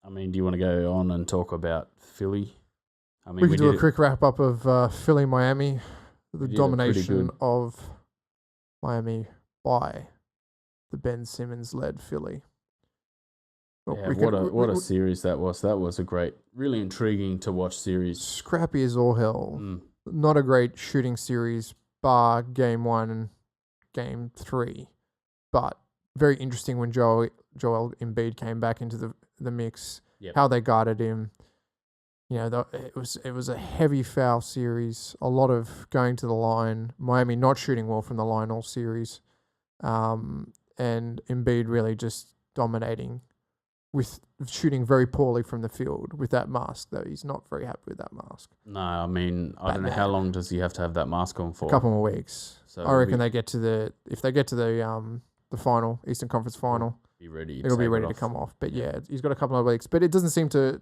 I mean, do you want to go on and talk about Philly? I mean, we can do a quick wrap-up of Philly-Miami, the domination of Miami by the Ben Simmons-led Philly. What a series that was. That was a great, really intriguing to watch series. Scrappy as all hell. Not a great shooting series, bar Game 1 and Game 3. But very interesting when Joel Embiid came back into the mix, how they guarded him. It was a heavy foul series, a lot of going to the line, Miami not shooting well from the line all series, and Embiid really just dominating with shooting very poorly from the field with that mask, though. He's not very happy with that mask. No, I mean, I don't know how long does he have to have that mask on for? A couple more weeks. So I reckon if they get to the final, Eastern Conference final, it'll be ready to come off. But yeah, he's got a couple of weeks. But it doesn't seem to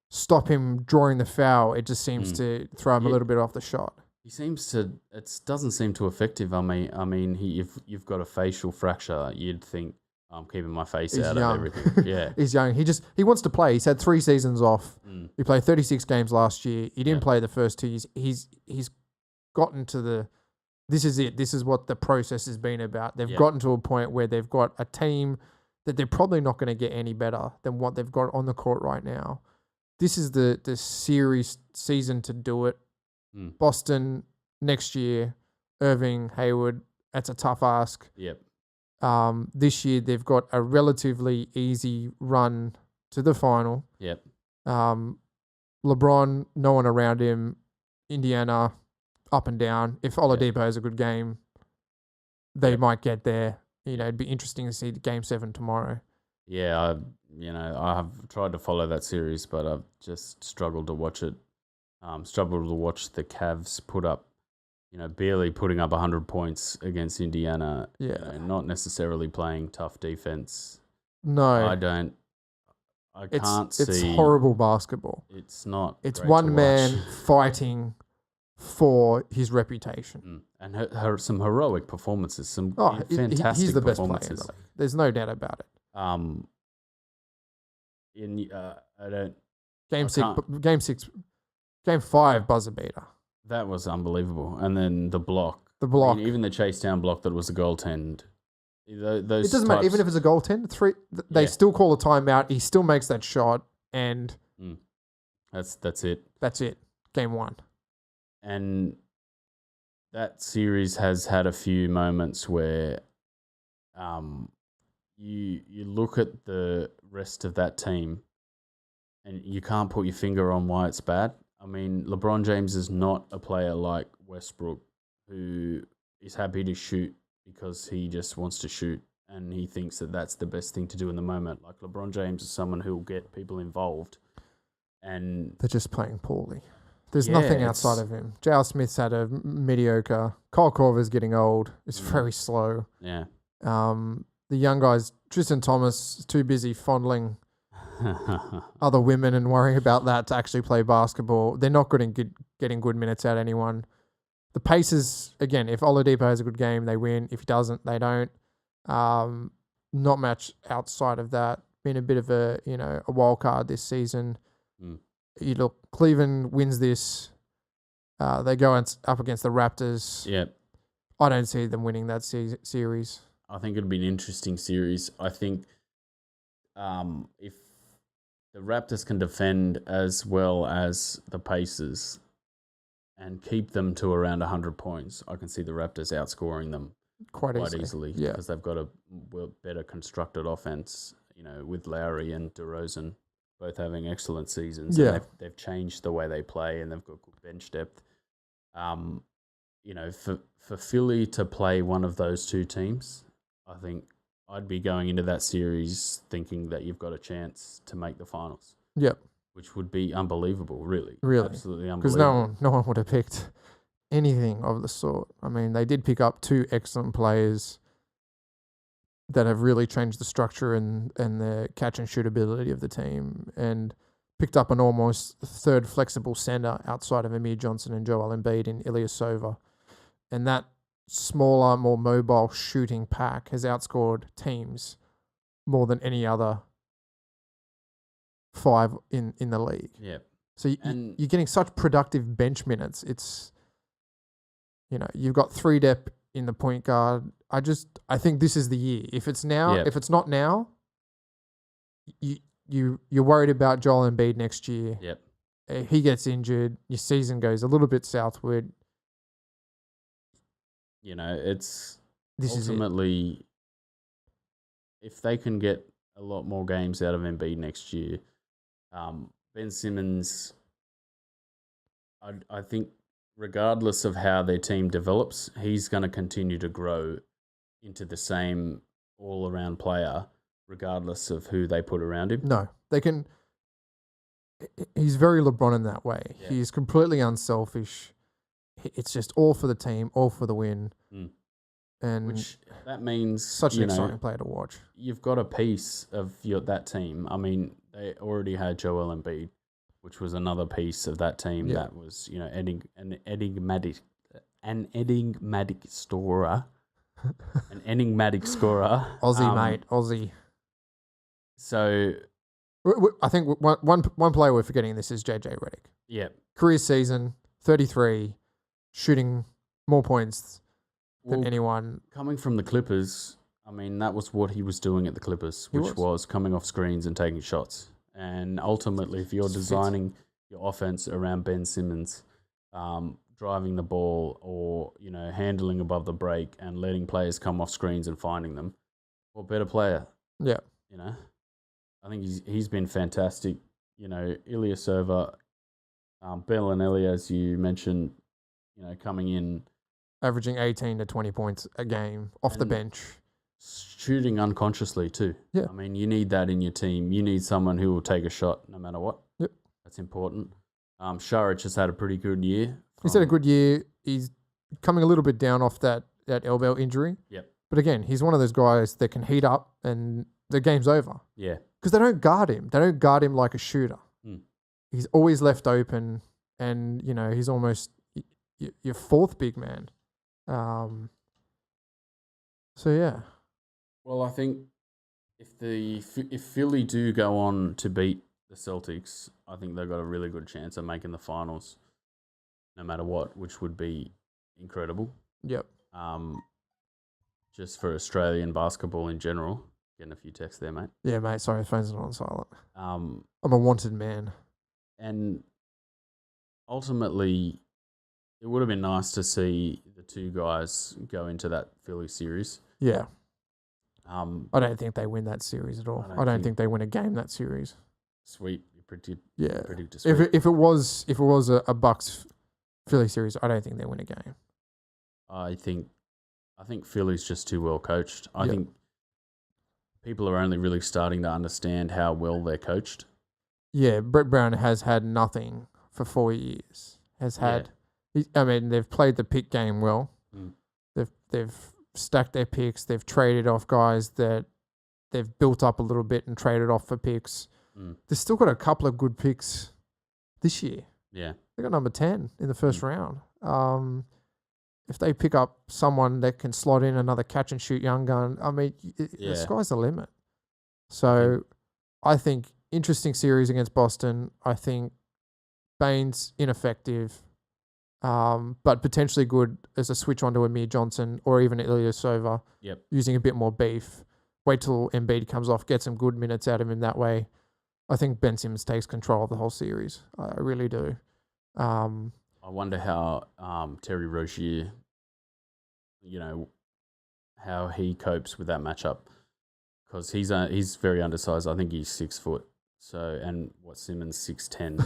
stop him drawing the foul. It just seems to throw him a little bit off the shot. He seems to. It doesn't seem too effective. I mean, you've got a facial fracture. You'd think I'm keeping my face out of everything. Yeah, he's young. He wants to play. He's had 3 seasons off. He played 36 games last year. He didn't play the first 2 years. He's gotten to the. This is it. This is what the process has been about. They've gotten to a point where they've got a team that they're probably not going to get any better than what they've got on the court right now. This is the series season to do it. Boston next year, Irving, Hayward. That's a tough ask. Yep. This year they've got a relatively easy run to the final. Yep. LeBron, no one around him. Indiana, up and down. If Oladipo has a good game, they might get there. It'd be interesting to see the Game 7 tomorrow. Yeah, I have tried to follow that series, but I've just struggled to watch it. Struggled to watch the Cavs put up, barely putting up 100 points against Indiana. Yeah. Not necessarily playing tough defense. No. I can't see. It's horrible basketball. It's not. It's one man fighting for his reputation. And some heroic performances, some fantastic he's the best player performances. There's no doubt about it. I don't. Game 5 buzzer beater. That was unbelievable. And then the block. Even the chase down block that was a goaltend. Those it doesn't matter. Even if it's a goaltend, they still call a timeout. He still makes that shot, and that's it. That's it. Game 1. And that series has had a few moments where you look at the rest of that team and you can't put your finger on why it's bad. I mean, LeBron James is not a player like Westbrook who is happy to shoot because he just wants to shoot and he thinks that that's the best thing to do in the moment. Like LeBron James is someone who will get people involved, and they're just playing poorly. There's nothing outside of him. J.R. Smith's had a mediocre. Kyle Korver's getting old. It's very slow. Yeah. The young guys, Tristan Thomas, is too busy fondling other women and worrying about that to actually play basketball. They're not good in getting good minutes out of anyone. The Pacers, again, if Oladipo has a good game, they win. If he doesn't, they don't. Not much outside of that. Been a bit of a wild card this season. You look, Cleveland wins this. They go up against the Raptors. Yeah. I don't see them winning that series. I think it'll be an interesting series. I think if the Raptors can defend as well as the Pacers and keep them to around 100 points, I can see the Raptors outscoring them quite easily because they've got a better constructed offense, with Lowry and DeRozan both having excellent seasons. Yeah. And they've changed the way they play and they've got good bench depth. For Philly to play one of those two teams, I think I'd be going into that series thinking that you've got a chance to make the finals. Yep. Which would be unbelievable, really. Really. Absolutely unbelievable. Because no one would have picked anything of the sort. I mean, they did pick up 2 excellent players that have really changed the structure and the catch and shoot ability of the team, and picked up an almost third flexible center outside of Amir Johnson and Joel Embiid in Ilyasova. And that smaller, more mobile shooting pack has outscored teams more than any other 5 in the league. Yeah. So you're getting such productive bench minutes. It's, you've got 3 depth in the point guard. I think this is the year. If it's now, if it's not now, you're worried about Joel Embiid next year. Yep. If he gets injured, your season goes a little bit southward. It's this ultimately, if they can get a lot more games out of Embiid next year, Ben Simmons, I think regardless of how their team develops, he's going to continue to grow into the same all-around player, regardless of who they put around him. No, they can. He's very LeBron in that way. Yeah. He's completely unselfish. It's just all for the team, all for the win. And Which that means such an exciting player to watch. You've got a piece of that team. I mean, they already had Joel Embiid, which was another piece of that team that was, an enigmatic scorer. An enigmatic scorer. Aussie, mate. Aussie. So I think one player we're forgetting in this is JJ Redick. Yeah. Career season, 33, shooting more points than anyone. Coming from the Clippers, I mean, that was what he was doing at the Clippers, which was coming off screens and taking shots. And ultimately, if you're designing your offense around Ben Simmons, driving the ball or, handling above the break and letting players come off screens and finding them, what better player? Yeah. I think he's been fantastic. Ilyasova, Bellinelli, as you mentioned, coming in. Averaging 18 to 20 points a game off the bench. Shooting unconsciously too. Yeah. I mean, you need that in your team. You need someone who will take a shot no matter what. Yep. That's important. Šarić has had a pretty good year. He's had a good year. He's coming a little bit down off that elbow injury. Yep. But again, he's one of those guys that can heat up and the game's over. Yeah. Because they don't guard him. They don't guard him like a shooter. Mm. He's always left open and, he's almost your fourth big man. So, yeah. Well, I think if Philly do go on to beat the Celtics, I think they've got a really good chance of making the finals no matter what, which would be incredible. Yep. Just for Australian basketball in general. Getting a few texts there, mate. Yeah, mate. Sorry, phone's not on silent. I'm a wanted man. And ultimately, it would have been nice to see the two guys go into that Philly series. Yeah. I don't think they win that series at all. I don't think they win a game that series. Sweep. Predict a sweep. If it was a Bucks Philly series, I don't think they win a game. I think Philly's just too well coached. I think people are only really starting to understand how well they're coached. Yeah, Brett Brown has had nothing for 4 years. They've played the pick game well. Mm. They've stacked their picks. They've traded off guys that they've built up a little bit and traded off for picks. Mm. They've still got a couple of good picks this year. Yeah. They got number 10 in the first round. If they pick up someone that can slot in another catch and shoot young gun, I mean, the sky's the limit. So I think interesting series against Boston. I think Baynes ineffective, but potentially good as a switch onto Amir Johnson or even Ilyasova. Yep. Using a bit more beef. Wait till Embiid comes off, get some good minutes out of him that way. I think Ben Simmons takes control of the whole series. I really do. I wonder how Terry Rozier, how he copes with that matchup, because he's very undersized. I think he's 6 foot. So Simmons 6'10".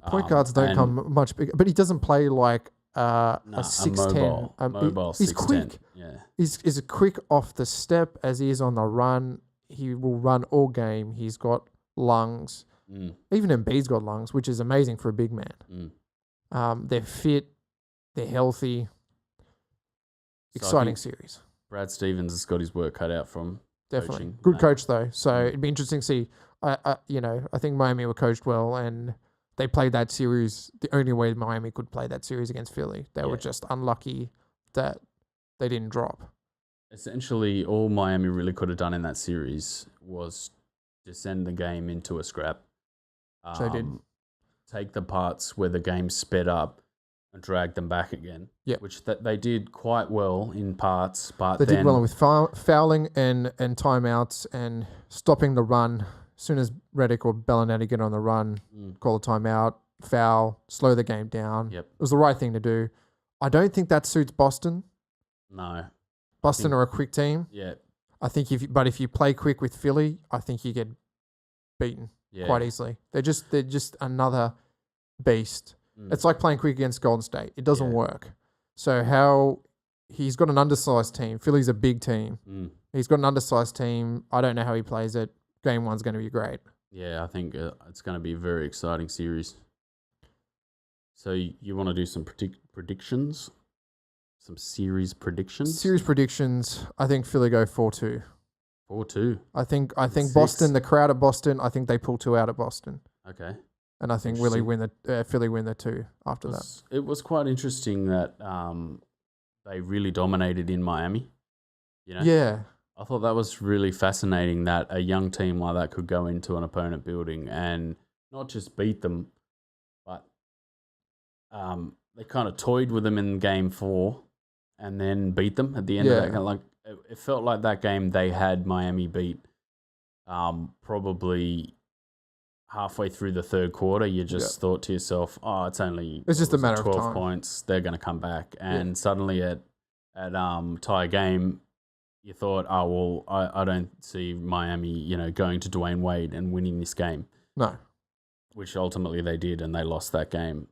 Point guards don't come much bigger, but he doesn't play like a 6'10". Mobile he's 6'10". quick. Yeah, he's quick off the step as he is on the run. He will run all game. He's got lungs. Mm. Even Embiid's got lungs, which is amazing for a big man. Mm. They're fit. They're healthy. Exciting series. Brad Stevens has got his work cut out from definitely coaching. Good coach though, so it'd be interesting to see. I think Miami were coached well, and they played that series the only way Miami could play that series against Philly. They were just unlucky that they didn't drop. Essentially, all Miami really could have done in that series was to send the game into a scrap. So they did. Take the parts where the game sped up and drag them back again. Yeah, which they did quite well in parts, but they did well with fouling and timeouts and stopping the run. As soon as Redick or Bellinelli get on the run, call a timeout, foul, slow the game down. Yep. It was the right thing to do. I don't think that suits Boston. No. Boston are a quick team. Yeah. I think if you play quick with Philly, I think you get beaten quite easily. They're just another beast. It's like playing quick against Golden State. It doesn't work. So he's got an undersized team. Philly's a big team. He's got an undersized team. I don't know how he plays it. Game 1's going to be great. Yeah, I think it's going to be a very exciting series. So you want to do some predictions? Some series predictions? Series predictions. I think Philly go 4-2. 4-2. I think Boston, the crowd at Boston, I think they pull 2 out at Boston. Okay. And I think Philly win the 2 after that. It was quite interesting that they really dominated in Miami. Yeah. I thought that was really fascinating that a young team like that could go into an opponent building and not just beat them, but they kind of toyed with them in game 4 and then beat them at the end of that game. Like, it felt like that game they had Miami beat probably halfway through the third quarter. You just thought to yourself, oh, it's just a matter of 12 time. points. They're going to come back. And suddenly at tie game, you thought, oh, well, I don't see Miami, going to Dwayne Wade and winning this game. No. Which ultimately they did, and they lost that game.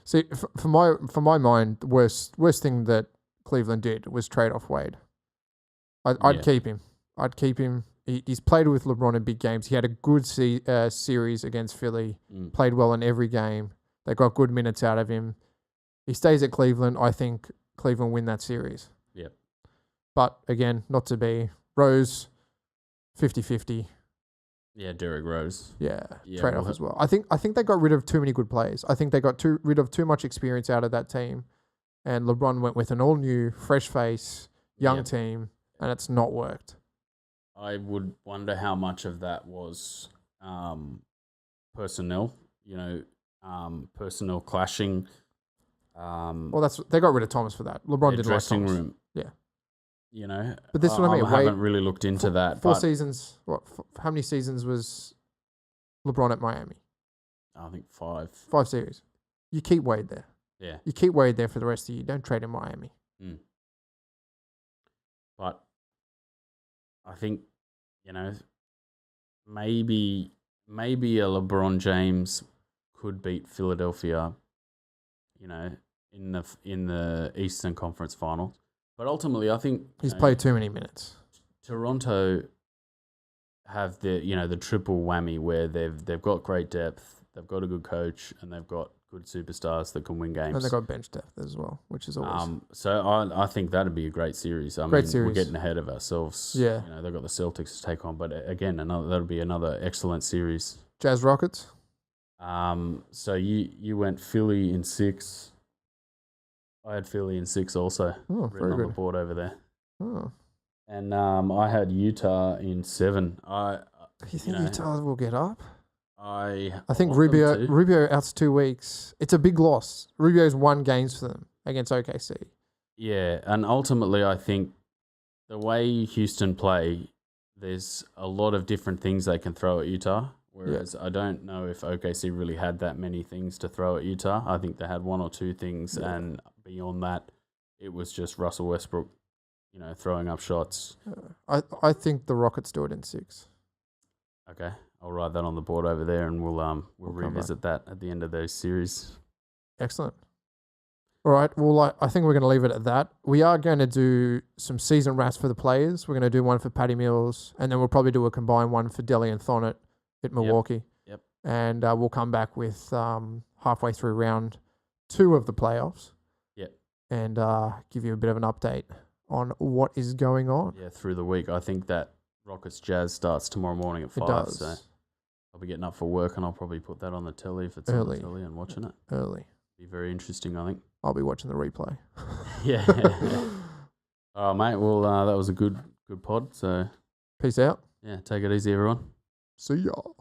See, for my mind, the worst thing that Cleveland did was trade off Wade. I'd keep him. He's played with LeBron in big games. He had a good series against Philly. Played well in every game. They got good minutes out of him. He stays at Cleveland. I think Cleveland win that series. Yep. But again, not to be. Rose, 50-50. Yeah, Derrick Rose. Yeah, trade off as well. I think they got rid of too many good players. I think they got rid of too much experience out of that team. And LeBron went with an all-new, fresh face, young team, and it's not worked. I would wonder how much of that was personnel, personnel clashing. Well, they got rid of Thomas for that. LeBron didn't like Thomas. Dressing room. Yeah. But this is what I mean. I haven't really looked into that. 4 seasons. How many seasons was LeBron at Miami? I think 5. 5 series. You keep Wade there. Yeah. You keep Wade there for the rest of the year. Don't trade in Miami. But I think, maybe a LeBron James could beat Philadelphia, in the Eastern Conference Finals. But ultimately, I think he's played too many minutes. Toronto have the triple whammy where they've got great depth, they've got a good coach, and they've got good superstars that can win games. And they've got bench depth as well, which is always. So I think that'd be a great series. We're getting ahead of ourselves. Yeah. They've got the Celtics to take on, but again, that'll be another excellent series. Jazz Rockets. So you went Philly in 6. I had Philly in 6 also. Oh, written on good. the board over there. Oh. And I had Utah in 7. You think Utah will get up? I think Rubio out's 2 weeks. It's a big loss. Rubio's won games for them against OKC. Yeah, and ultimately I think the way Houston play, there's a lot of different things they can throw at Utah. Whereas I don't know if OKC really had that many things to throw at Utah. I think they had 1 or 2 things, and beyond that, it was just Russell Westbrook, throwing up shots. I think the Rockets do it in 6. Okay, I'll write that on the board over there, and we'll revisit that at the end of those series. Excellent. All right. Well, I think we're going to leave it at that. We are going to do some season wraps for the players. We're going to do one for Patty Mills, and then we'll probably do a combined one for Delly and Thon at Milwaukee. Yep. And we'll come back with halfway through round 2 of the playoffs. Yep. And give you a bit of an update on what is going on. Yeah, through the week. I think that Rockets Jazz starts tomorrow morning at 5. It does. So I'll be getting up for work, and I'll probably put that on the telly if it's on the telly and watching it. Early. Be very interesting, I think. I'll be watching the replay. Yeah. All right, mate. Well, that was a good pod. So peace out. Yeah, take it easy, everyone. See y'all.